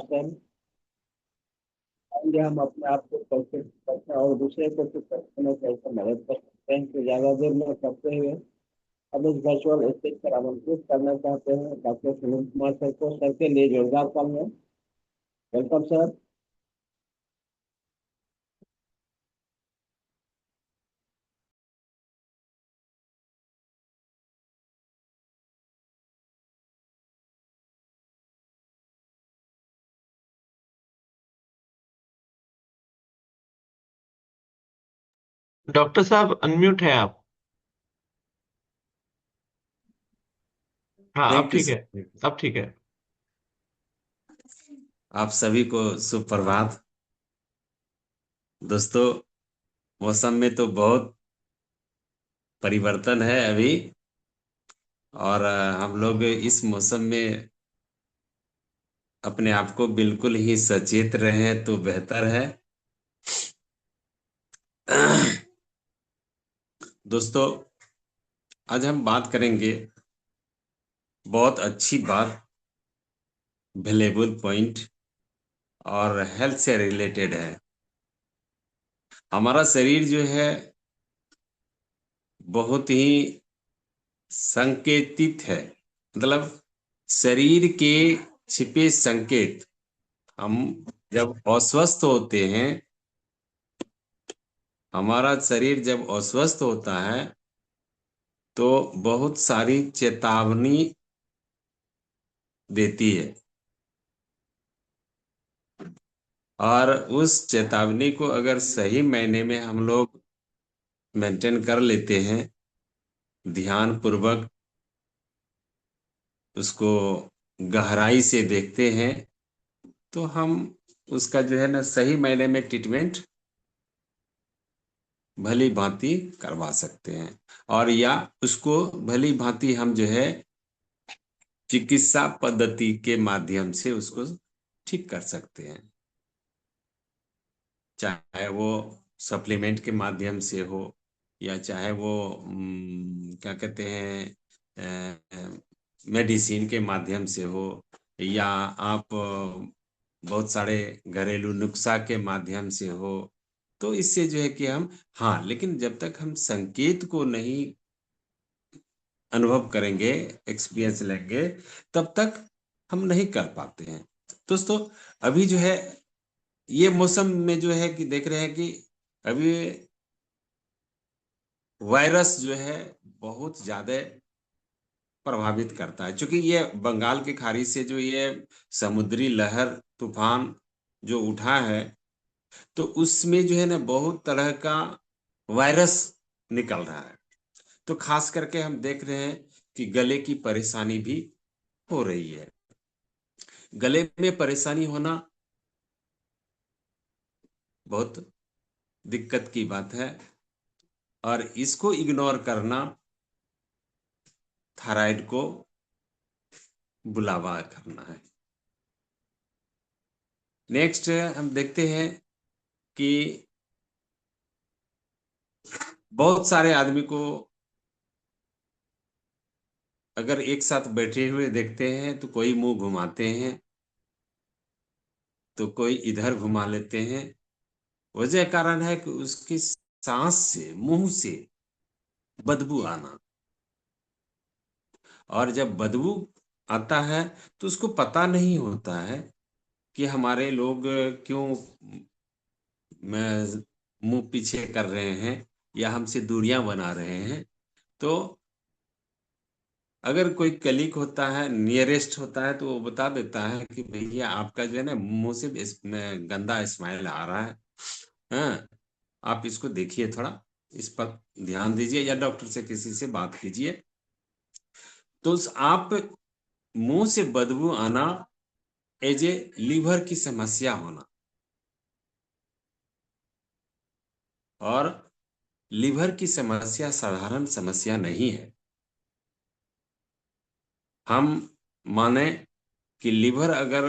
Question आएंगे, हम अपने आप को कैसे करते हैं और दूसरे को कुछ करने में कैसे मदद कर सकते हैं। तो ज्यादा देर में करते हुए हम इस वर्चुअल स्टेज पर आमंत्रित करना चाहते हैं डॉक्टर सुनील कुमार सर को। सर के लिए जोरदार तालियां। Welcome sir. डॉक्टर साहब अनम्यूट है आप। हाँ अब थैंक यू ठीक है। सर। अब ठीक है। आप सभी को सुप्रभात। दोस्तों, मौसम में तो बहुत परिवर्तन है अभी, और हम लोग इस मौसम में अपने आप को बिल्कुल ही सचेत रहें तो बेहतर है। दोस्तों, आज हम बात करेंगे बहुत अच्छी बात, वैल्यूएबल पॉइंट, और हेल्थ से रिलेटेड है। हमारा शरीर जो है बहुत ही संकेतित है। मतलब शरीर के छिपे संकेत, हम जब अस्वस्थ होते हैं, हमारा शरीर जब अस्वस्थ होता है तो बहुत सारी चेतावनी देती है, और उस चेतावनी को अगर सही मायने में हम लोग मेंटेन कर लेते हैं, ध्यान पूर्वक उसको गहराई से देखते हैं, तो हम उसका जो है ना सही मायने में ट्रीटमेंट भली भांति करवा सकते हैं। और या उसको भली भांति हम जो है चिकित्सा पद्धति के माध्यम से उसको ठीक कर सकते हैं, चाहे वो सप्लीमेंट के माध्यम से हो, या चाहे वो क्या कहते हैं मेडिसिन के माध्यम से हो, या आप बहुत सारे घरेलू नुस्खा के माध्यम से हो। तो इससे जो है कि हम, हाँ, लेकिन जब तक हम संकेत को नहीं अनुभव करेंगे, एक्सपीरियंस लेंगे, तब तक हम नहीं कर पाते हैं। दोस्तों, अभी जो है ये मौसम में जो है कि देख रहे हैं कि अभी वायरस जो है बहुत ज्यादा प्रभावित करता है, क्योंकि ये बंगाल की खाड़ी से जो ये समुद्री लहर तूफान जो उठा है, तो उसमें जो है ना बहुत तरह का वायरस निकल रहा है। तो खास करके हम देख रहे हैं कि गले की परेशानी भी हो रही है। गले में परेशानी होना बहुत दिक्कत की बात है, और इसको इग्नोर करना थायराइड को बुलावा करना है। नेक्स्ट हम देखते हैं कि बहुत सारे आदमी को अगर एक साथ बैठे हुए देखते हैं तो कोई मुंह घुमाते हैं, तो कोई इधर घुमा लेते हैं। वजह कारण है कि उसकी सांस से, मुंह से बदबू आना। और जब बदबू आता है तो उसको पता नहीं होता है कि हमारे लोग क्यों मुंह पीछे कर रहे हैं या हमसे दूरियां बना रहे हैं। तो अगर कोई कलीग होता है, नियरेस्ट होता है, तो वो बता देता है कि भैया आपका जो है ना मुंह से इसमें गंदा स्माइल आ रहा है। हाँ, आप इसको देखिए, थोड़ा इस पर ध्यान दीजिए, या डॉक्टर से किसी से बात कीजिए। तो आप मुंह से बदबू आना एज ए लीवर की समस्या होना, और लीवर की समस्या साधारण समस्या नहीं है। हम माने कि लीवर अगर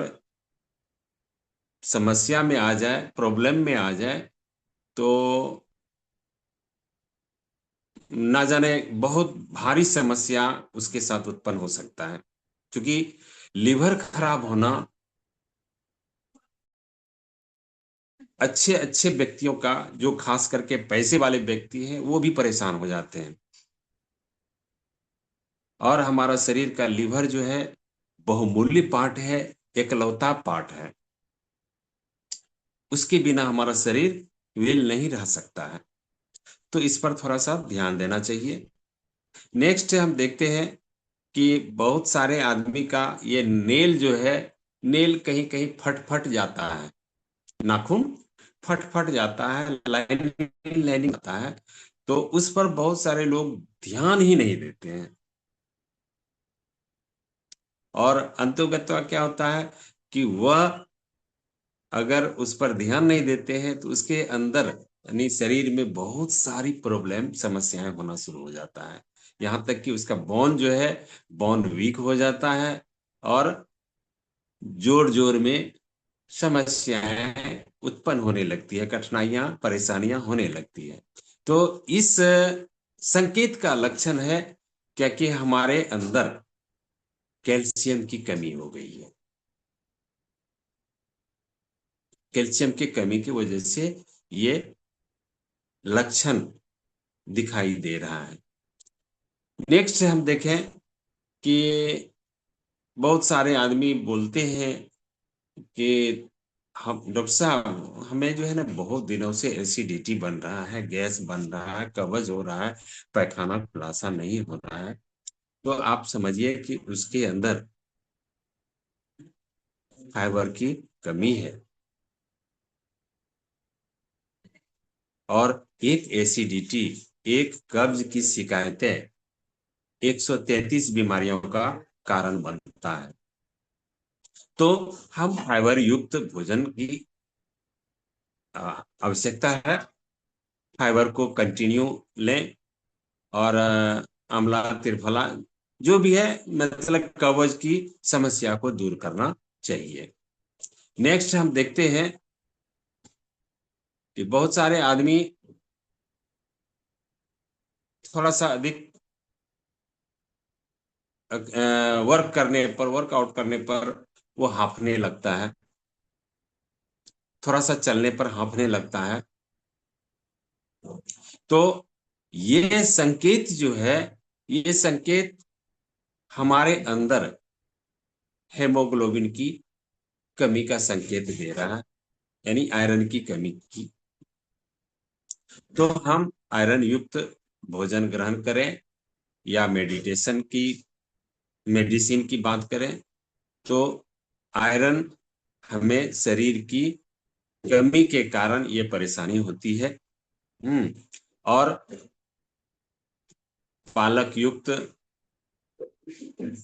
समस्या में आ जाए, प्रॉब्लम में आ जाए, तो ना जाने बहुत भारी समस्या उसके साथ उत्पन्न हो सकता है। क्योंकि लीवर खराब होना अच्छे अच्छे व्यक्तियों का, जो खास करके पैसे वाले व्यक्ति हैं, वो भी परेशान हो जाते हैं। और हमारा शरीर का लीवर जो है बहुमूल्य पार्ट है, एकलौता पार्ट है। उसके बिना हमारा शरीर वेल नहीं रह सकता है। तो इस पर थोड़ा सा ध्यान देना चाहिए। नेक्स्ट हम देखते हैं कि बहुत सारे आदमी का ये नेल जो है, नेल कहीं कहीं फट फट जाता है, नाखून फट फट जाता है, लाइनिंग लाइनिंग आता है। तो उस पर बहुत सारे लोग ध्यान ही नहीं देते हैं। और अंतोगत्वा क्या होता है कि वह अगर उस पर ध्यान नहीं देते हैं तो उसके अंदर यानी शरीर में बहुत सारी प्रॉब्लम समस्याएं होना शुरू हो जाता है। यहाँ तक कि उसका बोन जो है, बोन वीक हो जाता है और जोर जोर में समस्याएं उत्पन्न होने लगती है, कठिनाइयां परेशानियां होने लगती है। तो इस संकेत का लक्षण है क्या कि हमारे अंदर कैल्शियम की कमी हो गई है। कैल्शियम की कमी की वजह से ये लक्षण दिखाई दे रहा है। नेक्स्ट हम देखें कि बहुत सारे आदमी बोलते हैं कि हम डॉक्टर साहब, हमें जो है ना बहुत दिनों से एसिडिटी बन रहा है, गैस बन रहा है, कब्ज हो रहा है, पैखाना खुलासा नहीं हो रहा है। तो आप समझिए कि उसके अंदर फाइबर की कमी है। और एक एसिडिटी, एक कब्ज की शिकायतें 133 बीमारियों का कारण बनता है। तो हम फाइबर युक्त भोजन की आवश्यकता है। फाइबर को कंटिन्यू लें और आंवला त्रिफला जो भी है, मतलब कब्ज की समस्या को दूर करना चाहिए। नेक्स्ट हम देखते हैं कि बहुत सारे आदमी थोड़ा सा अधिक वर्क करने पर, वर्कआउट करने पर वो हांफने लगता है, थोड़ा सा चलने पर हांफने लगता है। तो ये संकेत जो है, ये संकेत हमारे अंदर हेमोग्लोबिन की कमी का संकेत दे रहा है, यानी आयरन की कमी की। तो हम आयरन युक्त भोजन ग्रहण करें या मेडिटेशन की, मेडिसिन की बात करें, तो आयरन हमें शरीर की कमी के कारण ये परेशानी होती है। और पालक युक्त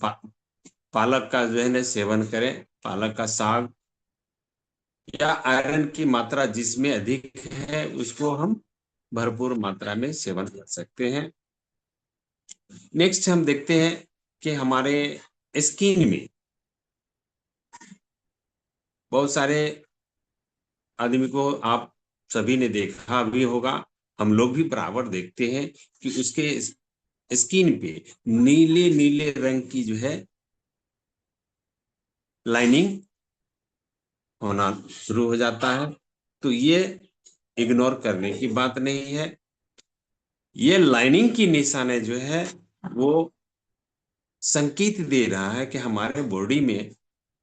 पा, पालक का जो है ना सेवन करें, पालक का साग, या आयरन की मात्रा जिसमें अधिक है उसको हम भरपूर मात्रा में सेवन कर सकते हैं। नेक्स्ट हम देखते हैं कि हमारे स्किन में बहुत सारे आदमी को आप सभी ने देखा भी होगा, हम लोग भी बराबर देखते हैं कि उसके स्किन पे नीले नीले रंग की जो है लाइनिंग होना शुरू हो जाता है। तो ये इग्नोर करने की बात नहीं है। ये लाइनिंग की निशाने जो है वो संकेत दे रहा है कि हमारे बॉडी में,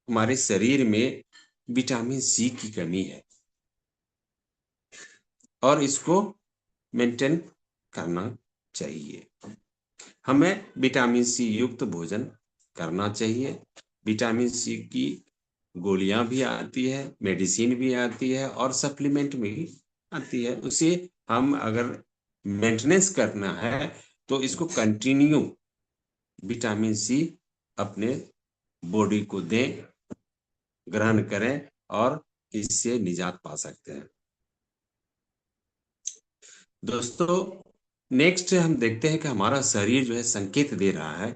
हमारे शरीर में विटामिन सी की कमी है और इसको मेंटेन करना चाहिए। हमें विटामिन सी युक्त भोजन करना चाहिए। विटामिन सी की गोलियां भी आती है, मेडिसिन भी आती है और सप्लीमेंट में भी आती है। उसे हम अगर मेंटेनेंस करना है तो इसको कंटिन्यू विटामिन सी अपने बॉडी को दें, ग्रहण करें और इससे निजात पा सकते हैं। दोस्तों, नेक्स्ट हम देखते हैं कि हमारा शरीर जो है संकेत दे रहा है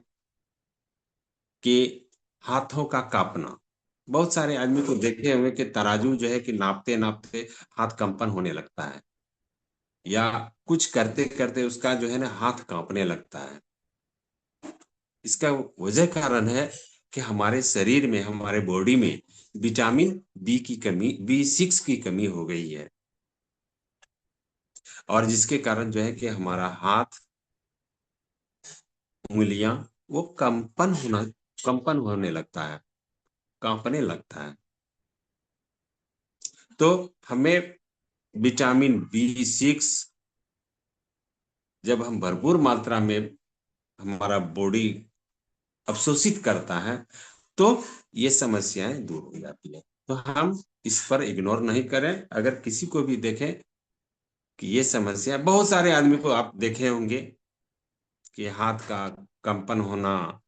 कि हाथों का कांपना। बहुत सारे आदमी को देखे हुए कि तराजू जो है कि नापते नापते हाथ कंपन होने लगता है, या कुछ करते करते उसका जो है ना हाथ कांपने लगता है। इसका वजह कारण है कि हमारे शरीर में, हमारे बॉडी में विटामिन बी की कमी, B6 की कमी हो गई है, और जिसके कारण जो है कि हमारा हाथ, उंगलियां, वो कंपन होने लगता है, कांपने लगता है। तो हमें विटामिन B6 जब हम भरपूर मात्रा में हमारा बॉडी अवशोषित करता है तो ये समस्याएं दूर हो जाती है। तो हम इस पर इग्नोर नहीं करें। अगर किसी को भी देखें कि ये समस्या, बहुत सारे आदमी को आप देखे होंगे कि हाथ का कंपन होना,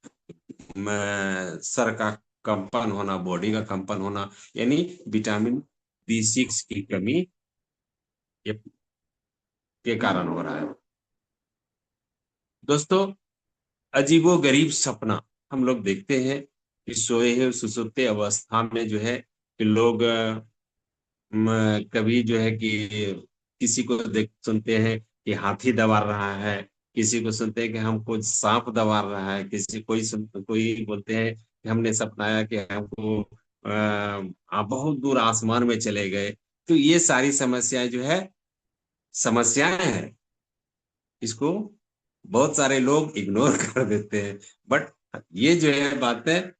सर का कंपन होना, बॉडी का कंपन होना, यानी विटामिन B6 की कमी ये के कारण हो रहा है। दोस्तों, अजीबो गरीब सपना हम लोग देखते हैं कि सोए हुए सुसुप्त अवस्था में जो है कि लोग कभी जो है कि किसी को देख सुनते हैं कि हाथी दबा रहा है, किसी को सुनते हैं कि हमको सांप दबा रहा है, कोई बोलते हैं कि हमने सपनाया कि हमको बहुत दूर आसमान में चले गए। तो ये सारी समस्याएं जो है, समस्याएं हैं, इसको बहुत सारे लोग इग्नोर कर देते हैं। बट ये जो है बातें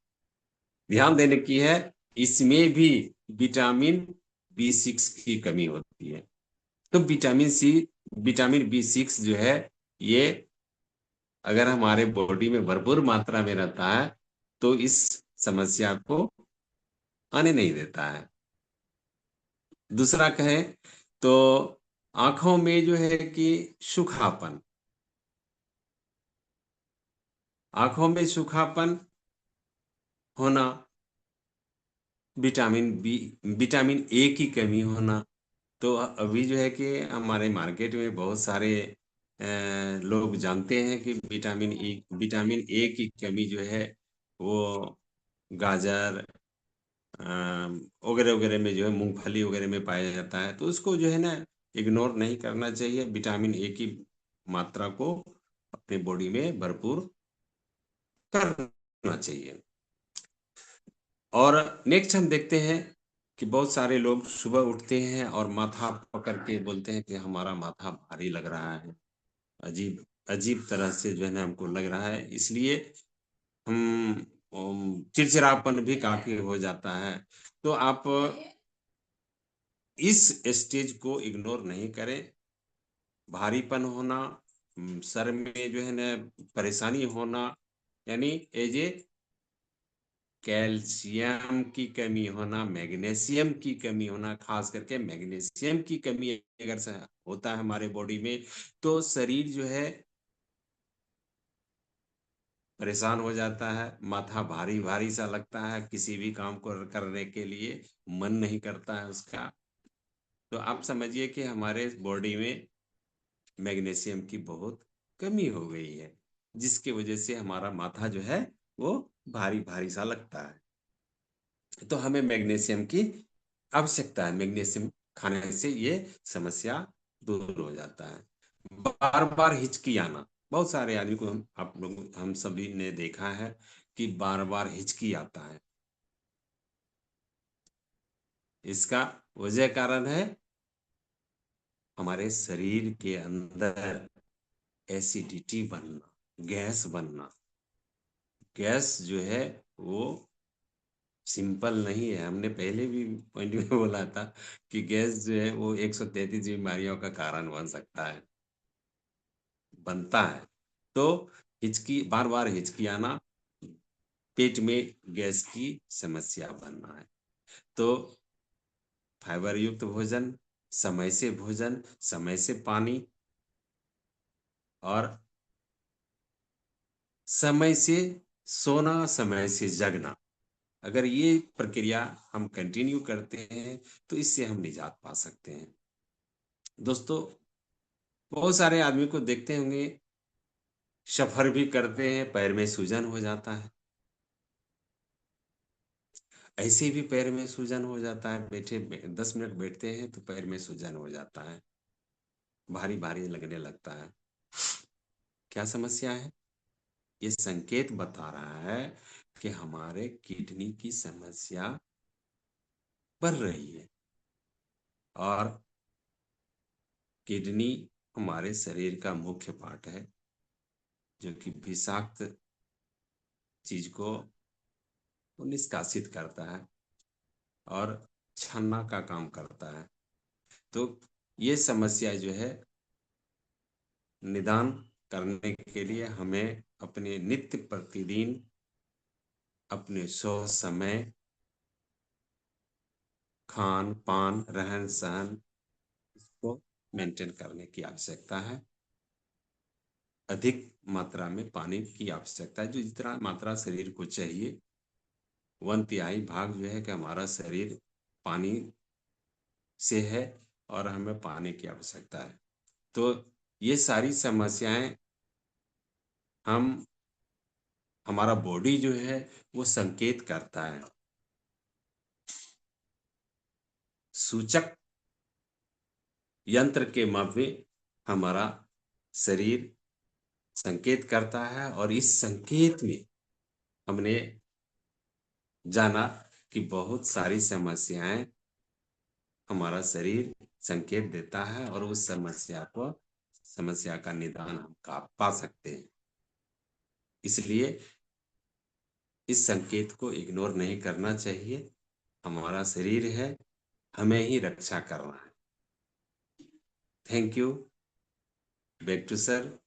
ध्यान देने की है, इसमें भी विटामिन B6 की कमी होती है। तो विटामिन B6 जो है, ये अगर हमारे बॉडी में भरपूर मात्रा में रहता है तो इस समस्या को आने नहीं देता है। दूसरा कहें तो आंखों में जो है कि सूखापन, आंखों में सूखापन होना, विटामिन A की कमी होना। तो अभी जो है कि हमारे मार्केट में बहुत सारे लोग जानते हैं कि विटामिन A की कमी जो है वो गाजर वगैरह वगैरह में जो है, मूंगफली वगैरह में पाया जाता है। तो उसको जो है ना इग्नोर नहीं करना चाहिए, विटामिन A की मात्रा को अपने बॉडी में भरपूर करना चाहिए। और नेक्स्ट हम देखते हैं कि बहुत सारे लोग सुबह उठते हैं और माथा पकड़ के बोलते हैं कि हमारा माथा भारी लग रहा है, अजीब अजीब तरह से जो है ना हमको लग रहा है, इसलिए हम चिड़चिड़ापन भी काफी हो जाता है। तो आप इस स्टेज को इग्नोर नहीं करें। भारीपन होना, सर में जो है ना परेशानी होना, यानी एज ए कैल्शियम की कमी होना, मैग्नीशियम की कमी होना, खास करके मैग्नीशियम की कमी अगर होता है हमारे बॉडी में तो शरीर जो है परेशान हो जाता है, माथा भारी भारी सा लगता है, किसी भी काम को करने के लिए मन नहीं करता है उसका। तो आप समझिए कि हमारे बॉडी में मैग्नीशियम की बहुत कमी हो गई है, जिसकी वजह से हमारा माथा जो है वो भारी भारी सा लगता है। तो हमें मैग्नीशियम की आवश्यकता है। मैग्नीशियम खाने से ये समस्या दूर हो जाता है। बार बार हिचकी आना, बहुत सारे आदमी को आप लोग हम सभी ने देखा है कि बार बार हिचकी आता है। इसका वजह कारण है हमारे शरीर के अंदर एसिडिटी बनना, गैस बनना। गैस जो है वो सिंपल नहीं है, हमने पहले भी पॉइंट में बोला था कि गैस जो है वो 133 बीमारियों का कारण बन सकता है, बनता है। तो हिचकी, बार बार हिचकी आना, पेट में गैस की समस्या बनना है। तो फाइबर युक्त भोजन, समय से भोजन, समय से पानी, और समय से सोना, समय से जगना, अगर ये प्रक्रिया हम कंटिन्यू करते हैं तो इससे हम निजात पा सकते हैं। दोस्तों, बहुत सारे आदमी को देखते होंगे, सफर भी करते हैं, पैर में सूजन हो जाता है, ऐसे भी पैर में सूजन हो जाता है, 10 मिनट बैठते हैं तो पैर में सूजन हो जाता है, भारी भारी लगने लगता है। क्या समस्या है? ये संकेत बता रहा है कि हमारे किडनी की समस्या बढ़ रही है। और किडनी हमारे शरीर का मुख्य पार्ट है, जो कि विषाक्त चीज को निष्कासित करता है और छन्ना का काम करता है। तो ये समस्या जो है, निदान करने के लिए हमें अपने नित्य प्रतिदिन अपने सो समय, खान पान, रहन सहन को मेंटेन करने की आवश्यकता है। अधिक मात्रा में पानी की आवश्यकता है, जो जितना मात्रा शरीर को चाहिए 1/3 भाग जो है कि हमारा शरीर पानी से है और हमें पानी की आवश्यकता है। तो ये सारी समस्याएं हमारा बॉडी जो है वो संकेत करता है। सूचक यंत्र के माध्यम हमारा शरीर संकेत करता है, और इस संकेत में हमने जाना कि बहुत सारी समस्याएं हमारा शरीर संकेत देता है, और उस समस्या का निदान हम पा सकते हैं। इसलिए इस संकेत को इग्नोर नहीं करना चाहिए। हमारा शरीर है, हमें ही रक्षा करना है। Thank you. Back to sir.